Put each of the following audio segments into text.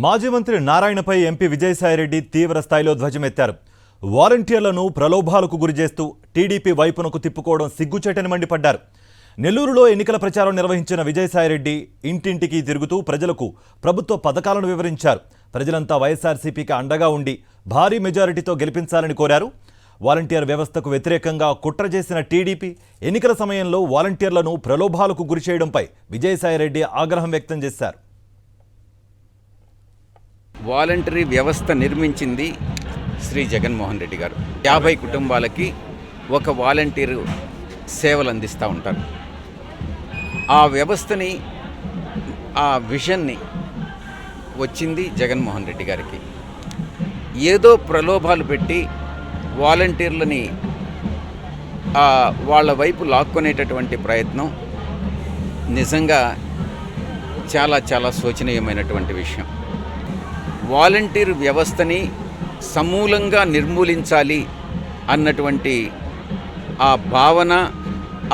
మాజీ మంత్రి నారాయణపై ఎంపీ విజయసాయిరెడ్డి తీవ్ర స్థాయిలో ధ్వజమెత్తారు. వాలంటీర్లను ప్రలోభాలకు గురిచేస్తూ టీడీపీ వైపునకు తిప్పుకోవడం సిగ్గుచేటని మండిపడ్డారు. నెల్లూరులో ఎన్నికల ప్రచారం నిర్వహించిన విజయసాయిరెడ్డి ఇంటింటికి తిరుగుతూ ప్రజలకు ప్రభుత్వ పథకాలను వివరించారు. ప్రజలంతా వైఎస్ఆర్సీపీకి అండగా ఉండి భారీ మెజారిటీతో గెలిపించాలని కోరారు. వాలంటీర్ వ్యవస్థకు వ్యతిరేకంగా కుట్ర చేసిన టీడీపీ ఎన్నికల సమయంలో వాలంటీర్లను ప్రలోభాలకు గురిచేయడంపై విజయసాయిరెడ్డి ఆగ్రహం వ్యక్తం చేశారు. వాలంటరీ వ్యవస్థ నిర్మించింది శ్రీ జగన్మోహన్ రెడ్డి గారు. 50 కుటుంబాలకి ఒక వాలంటీరు సేవలు అందిస్తూ ఉంటారు. ఆ వ్యవస్థని, ఆ విజన్ని వచ్చింది జగన్మోహన్ రెడ్డి గారికి. ఏదో ప్రలోభాలు పెట్టి వాలంటీర్లని వాళ్ళ వైపు లాక్కునేటటువంటి ప్రయత్నం నిజంగా చాలా చాలా శోచనీయమైనటువంటి విషయం. వాలంటీర్ వ్యవస్థని సమూలంగా నిర్మూలించాలి అన్నటువంటి ఆ భావన,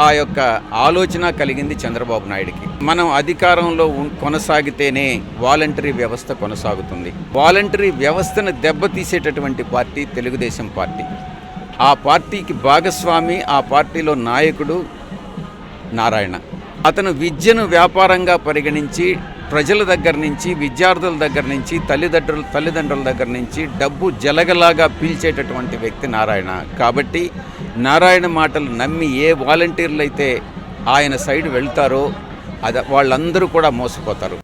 ఆ యొక్క ఆలోచన కలిగింది చంద్రబాబు నాయుడికి. మనం అధికారంలో కొనసాగితేనే వాలంటరీ వ్యవస్థ కొనసాగుతుంది. వాలంటరీ వ్యవస్థను దెబ్బతీసేటటువంటి పార్టీ తెలుగుదేశం పార్టీ. ఆ పార్టీకి భాగస్వామి, ఆ పార్టీలో నాయకుడు నారాయణ. అతను విద్యను వ్యాపారంగా పరిగణించి ప్రజల దగ్గర నుంచి, విద్యార్థుల దగ్గర నుంచి, తల్లిదండ్రుల దగ్గర నుంచి డబ్బు జలగలాగా పీల్చేటటువంటి వ్యక్తి నారాయణ. కాబట్టి నారాయణ మాటలు నమ్మి ఏ వాలంటీర్లు అయితే ఆయన సైడ్ వెళ్తారో వాళ్ళందరూ కూడా మోసపోతారు.